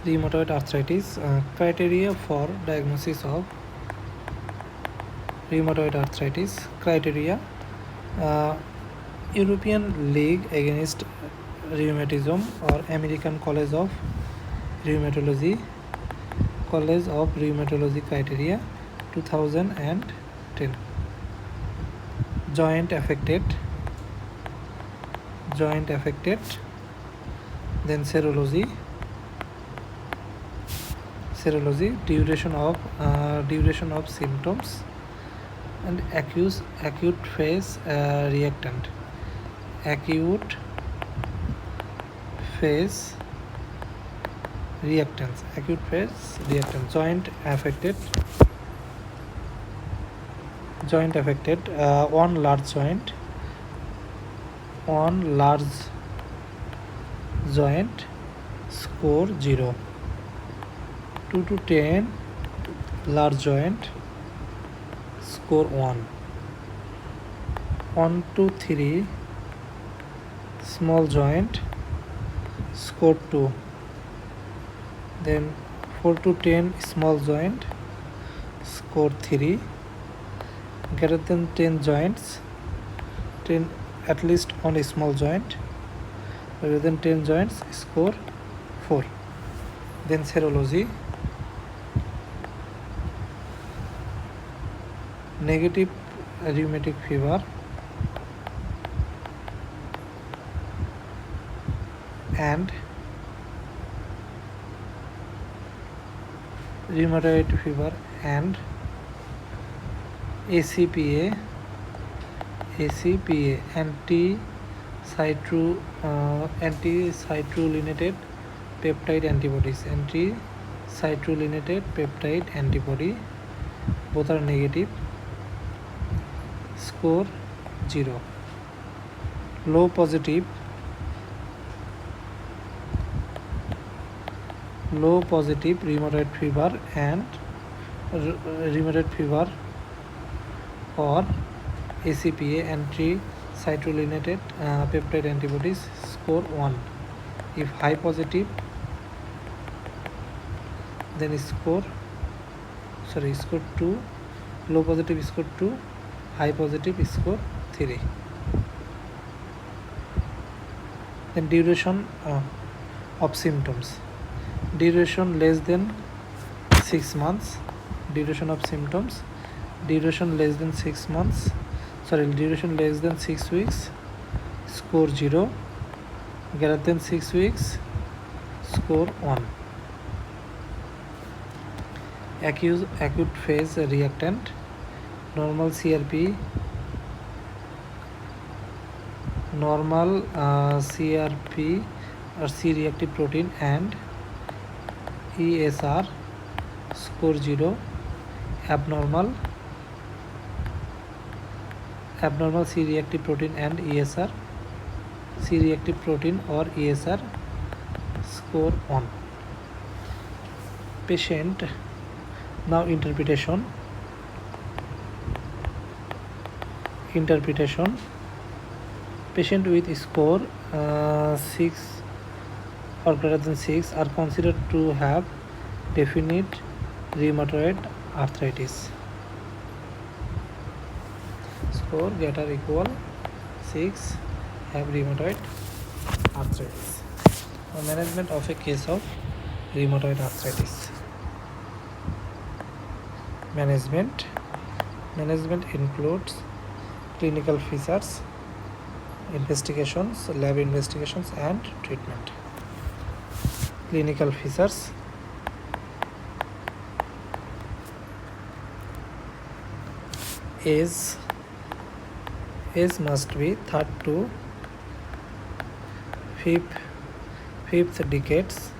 Rheumatoid arthritis. Criteria for diagnosis of rheumatoid arthritis. Criteria: European League Against Rheumatism or American College of Rheumatology criteria 2010. Joint affected, then serology, duration of symptoms, and acute phase reactant, joint affected, one large joint, score 0. 2 to 10 large joint, score 1. 1 to 3 small joint, score 2. Then 4 to 10 small joint, score 3. Greater than 10 joints, at least one small joint, greater than 10 joints, score 4. Then serology: negative rheumatic fever and rheumatoid fever and ACPA, anti-citrulline peptide antibody, both are negative, score 0. Low positive rheumatoid fever or ACPA, anti-citrulline peptide antibodies, score 1. If high positive, then score 2. Low positive, score 2. High positive, score 3. Then duration of symptoms: duration less than 6 months. Duration of symptoms: duration less than 6 weeks, score 0. Greater than 6 weeks, score 1. Acute phase reactant: normal CRP, or C-reactive protein and ESR, score 0. Abnormal C-reactive protein and ESR, C-reactive protein or ESR, score 1. Patient. Now interpretation. Patient with score 6 or greater than 6 are considered to have definite rheumatoid arthritis. Score greater or equal 6 have rheumatoid arthritis. Now, management of a case of rheumatoid arthritis. Management includes clinical features, investigations, lab investigations, and treatment. Clinical features: age must be third to fifth decades.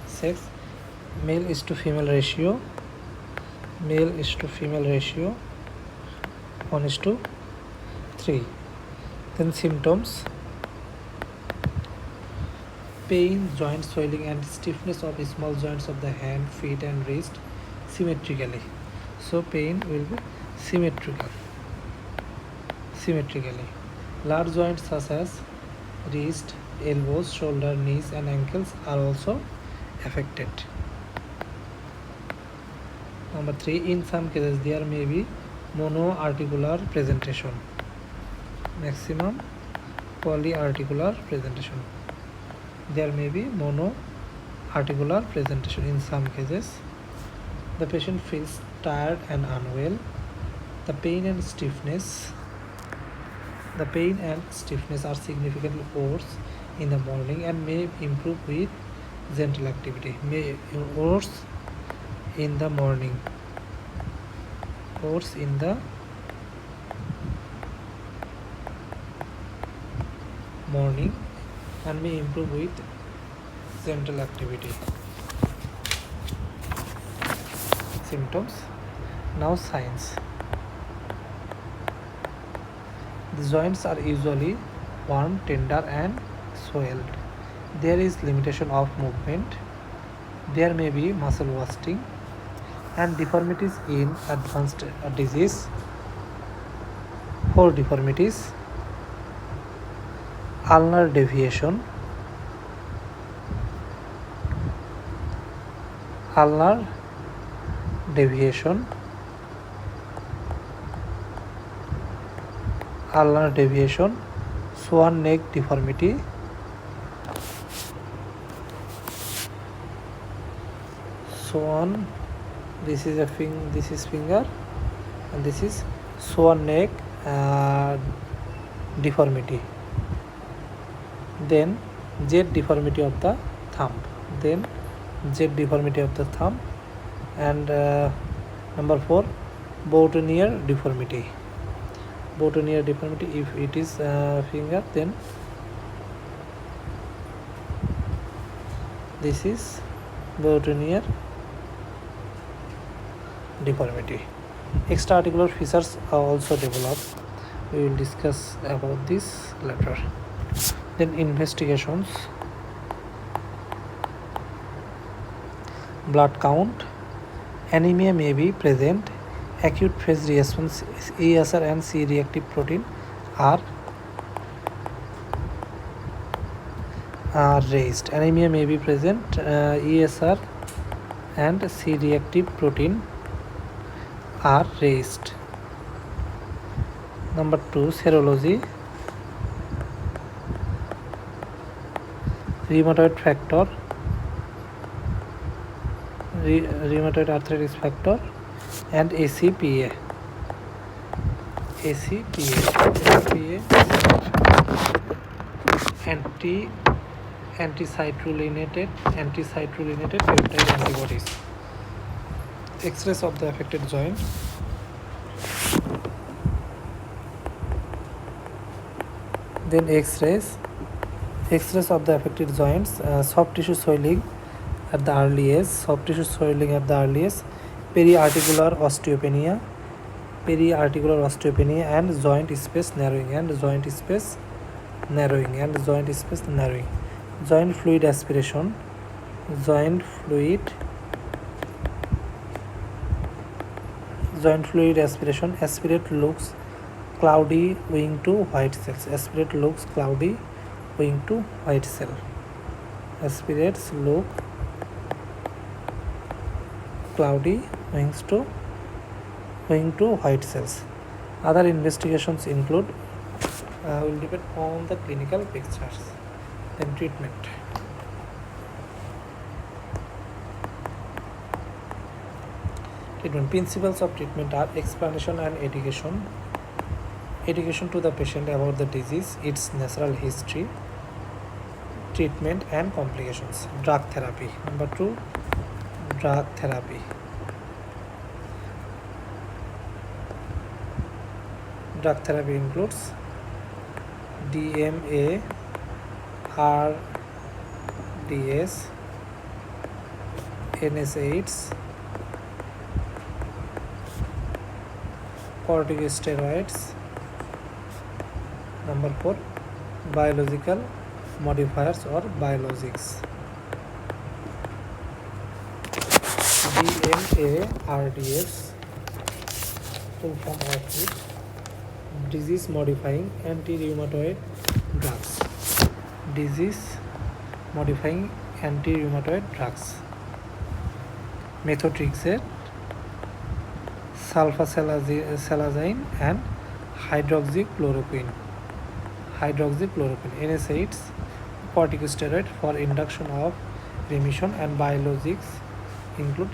Sex: male is to female ratio 1:3. Then symptoms: pain, joint swelling, and stiffness of small joints of the hand, feet, and wrist symmetrically. So pain will be symmetrically. Large joints such as wrist, elbows, shoulder, knees and ankles are also affected. Number 3, in some cases there may be monoarticular presentation, maximum polyarticular presentation. There may be monoarticular presentation. In some cases the patient feels tired and unwell. The pain and stiffness are significantly worse in the morning and may improve with gentle activity. May worse in the morning, worse in the morning and may improve with gentle activity. Symptoms. Now signs. The joints are usually warm, tender and swelled. There is limitation of movement. There may be muscle wasting and deformities in advanced disease. 4 deformities. Ulnar deviation, ulnar deviation, ulnar deviation, swan neck deformity, swan, this is finger and this is swan neck deformity. Then jet deformity of the thumb, and number 4, boutonniere deformity. Boutonniere deformity, if it is finger, then this is boutonniere deformity. Extraarticular features are also developed. We will discuss about this later. Then investigations. Blood count. Anemia may be present. Acute phase response, ESR and C-reactive protein are raised. Anemia may be present. ESR and C-reactive protein are raised. Number 2, serology. Rheumatoid factor, rheumatoid arthritis factor and ACPA, anti-citrulinated peptide antibodies. X-rays of the affected joint. Then X-rays of the affected joints. Soft tissue swelling at the earliest, periarticular osteopenia and joint space narrowing, joint fluid aspiration, aspirate looks cloudy owing to white cells. Aspirates look cloudy owing to white cells. Other investigations include will depend on the clinical pictures. Then treatment. Principles of treatment are explanation and education to the patient about the disease, its natural history, treatment and complications. Drug therapy. Number 2, drug therapy. Drug therapy includes DMA, RDS, NSAIDs, corticosteroids. Number 4, biological modifiers or biologics. DMA, RDS, full form of it, disease modifying anti-rheumatoid drugs. disease modifying anti-rheumatoid drugs. Methotrexate, sulfasalazine and hydroxychloroquine. NSAIDs, corticosteroid for induction of remission, and biologics include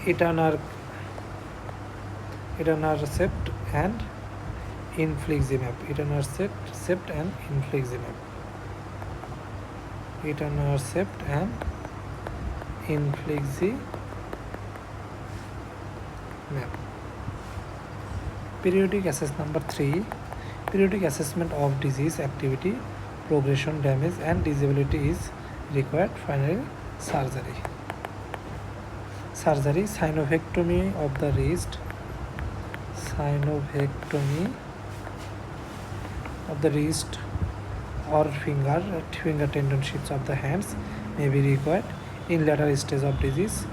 etanercept and infliximab. Etanercept and infliximab. Periodic assessment. Number 3, periodic assessment of disease activity, progression, damage and disability is required. Finally, surgery. Synovectomy of the wrist, or finger tendon sheets of the hands may be required. In later stage of disease,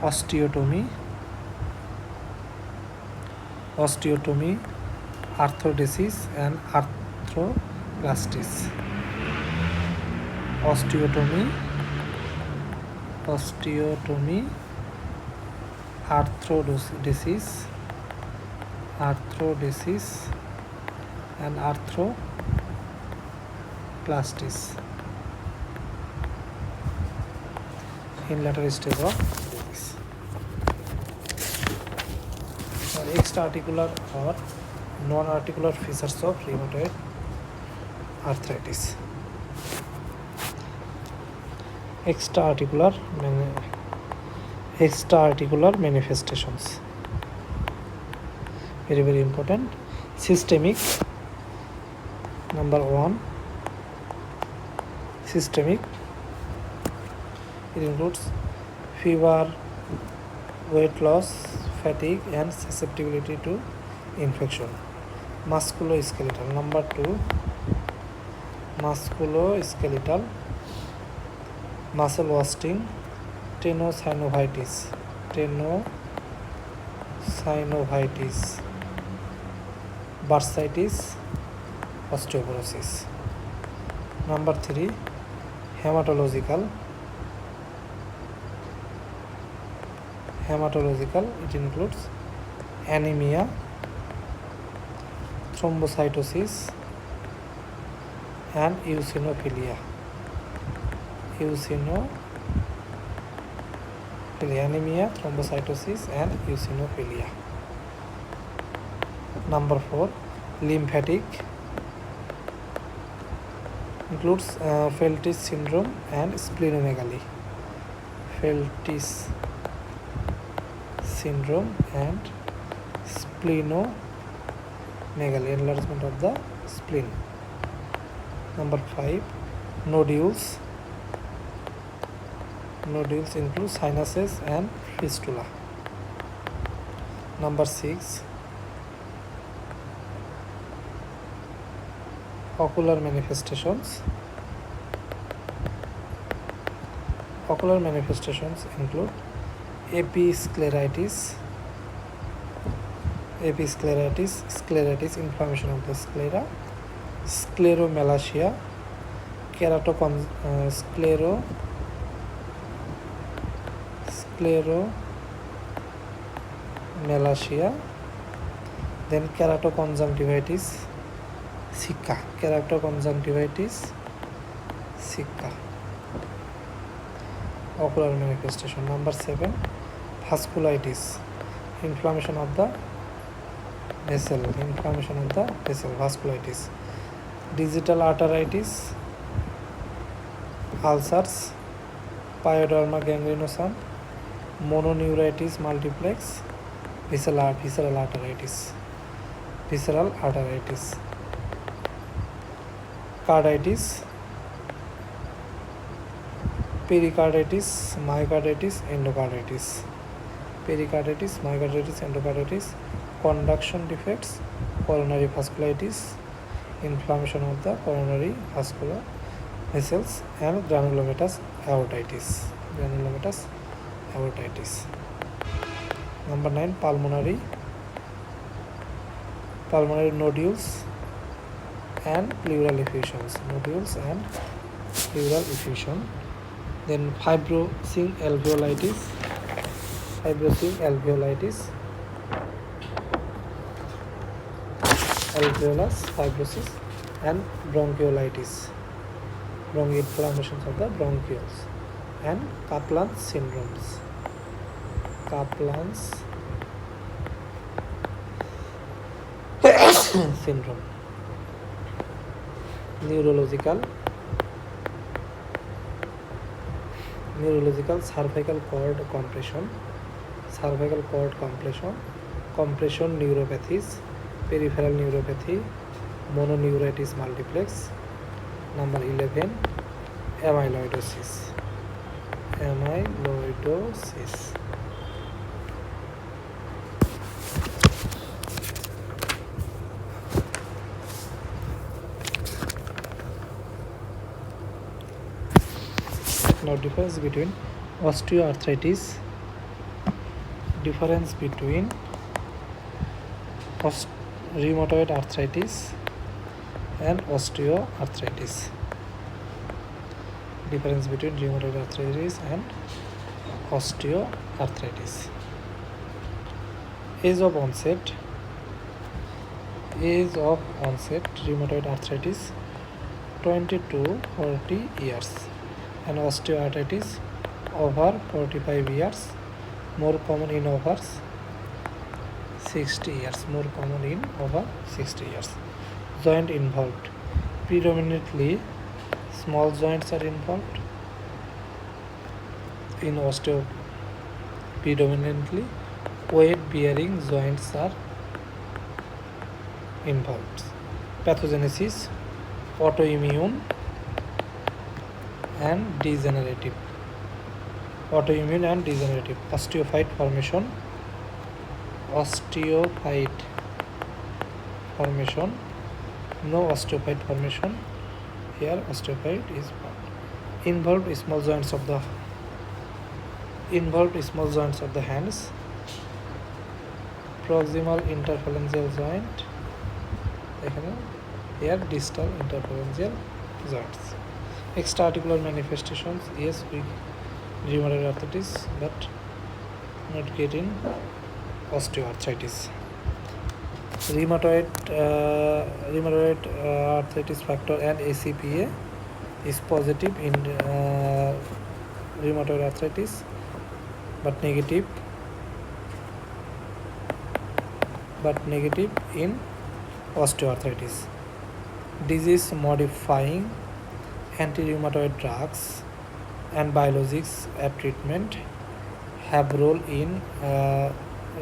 osteotomy, arthrodesis and arthroplasties. Osteotomy, arthrodesis and arthroplasties in later stage of disease. Extra-articular or non-articular features of rheumatoid arthritis. Extra-articular manifestations. Very, very important. Systemic. Number 1, systemic. It includes fever, weight loss, fatigue and susceptibility to infection. Musculoskeletal. Number 2, musculoskeletal, muscle wasting, tenosynovitis, bursitis, osteoporosis. Number 3, hematological. It includes anemia, thrombocytosis and eosinophilia. Anemia, thrombocytosis and eosinophilia. Number 4, lymphatic. Includes Feltis syndrome and splenomegaly. Enlargement of the spleen. Number 5, nodules. Include sinuses and fistula. Number 6, ocular manifestations. Ocular manifestations include episcleritis, inflammation of the sclera, scleromalacia, then keratoconjunctivitis, sicca. Ocular manifestation. Number 7, vasculitis, inflammation of the vessel, vasculitis. Digital arteritis, ulcers, pyoderma gangrenosum, mononeuritis multiplex, visceral arteritis. Carditis, pericarditis, myocarditis, endocarditis. Conduction defects, coronary vasculitis, inflammation of the coronary vascular vessels, and granulomatous aortitis. Number 9, pulmonary nodules and pleural effusions, nodules and pleural effusion. Then fibrosing alveolitis, alveolus fibrosis, and bronchiolitis, inflammations of the bronchioles, and Kaplan's syndromes. Kaplan's syndrome. Neurological cervical cord compression, compression neuropathies, peripheral neuropathy, mononeuritis multiplex. Number 11, amyloidosis. Now difference between osteoarthritis, rheumatoid arthritis and osteoarthritis. Difference between rheumatoid arthritis and osteoarthritis. Age of onset rheumatoid arthritis 20 to 40 years, and osteoarthritis over 45 years, more common in over 60 years. Joint involved, predominantly small joints are involved in predominantly weight bearing joints are involved. Pathogenesis, autoimmune and degenerative. Osteophyte formation, no osteophyte formation here. Osteophyte is involved small joints of the hands, proximal interphalangeal joint, here distal interphalangeal joints. Extraarticular manifestations, yes, with rheumatoid arthritis, but not getting osteoarthritis. Rheumatoid arthritis factor and ACPA is positive in rheumatoid arthritis, but negative in osteoarthritis. Disease modifying anti-rheumatoid drugs and biologics at treatment have role in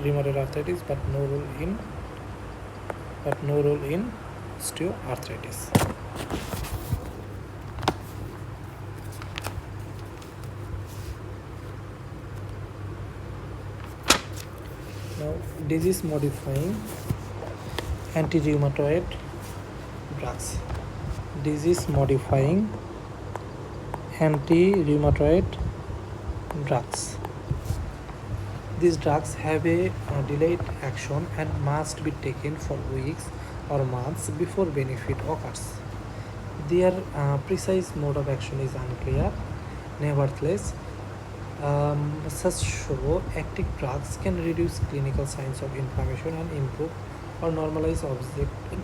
rheumatoid arthritis, but no role in osteoarthritis. Now, disease modifying anti-rheumatoid drugs. These drugs have a delayed action and must be taken for weeks or months before benefit occurs. Their precise mode of action is unclear. Nevertheless, such show active drugs can reduce clinical signs of inflammation and improve or normalize objective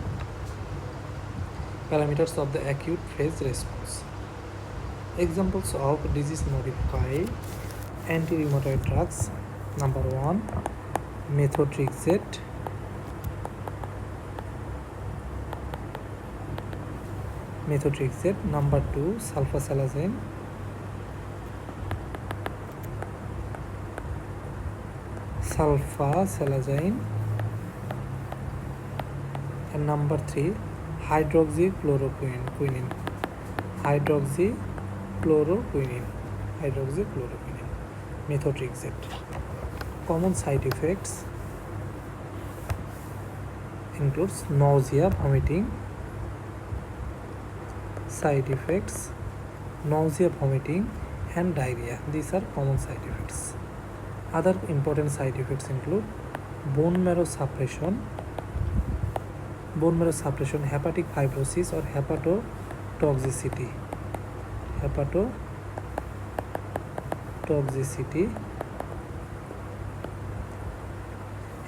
parameters of the acute phase response. Examples of disease-modifying anti-rheumatoid drugs: number 1, methotrexate. Number 2, sulfasalazine. And number 3, hydroxychloroquine. Methotrexate. Common side effects includes nausea, vomiting. And diarrhea. These are common side effects. Other important side effects include bone marrow suppression, bone marrow suppression, hepatic fibrosis or hepatotoxicity.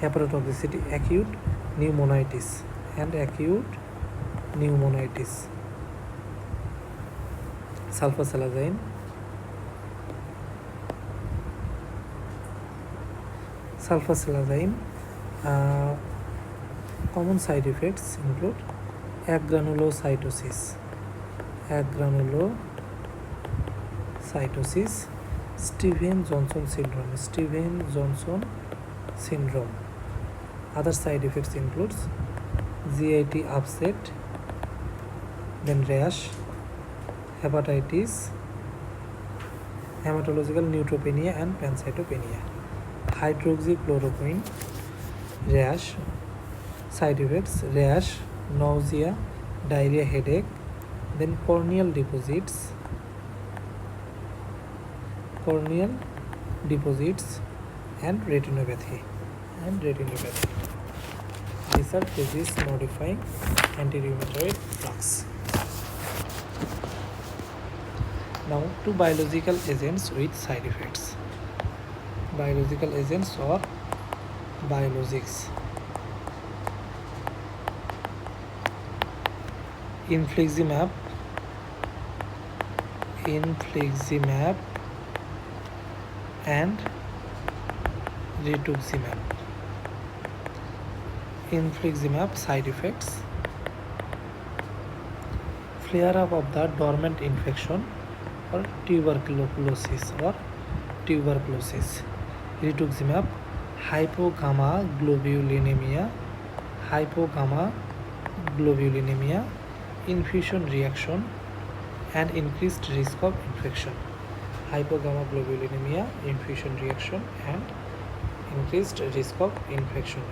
Hepatotoxicity, acute pneumonitis and acute pneumonitis. Sulfasalazine, common side effects include agranulocytosis, Stevens-Johnson syndrome. Other side effects includes GIT upset, then rash, hepatitis, hematological neutropenia and pancytopenia. Hydroxychloroquine, rash, side effects, rash, nausea, diarrhea, headache, then corneal deposits and retinopathy. These are disease modifying anti-rheumatoid drugs. Now to biological agents with side effects. Biological agents or biologics. Infliximab and rituximab. Infliximab side effects: flare up of the dormant infection or tuberculosis. Rituximab, hypogammaglobulinemia, infusion reaction and increased risk of infection. Hypogammaglobulinemia, infusion reaction and increased risk of infection.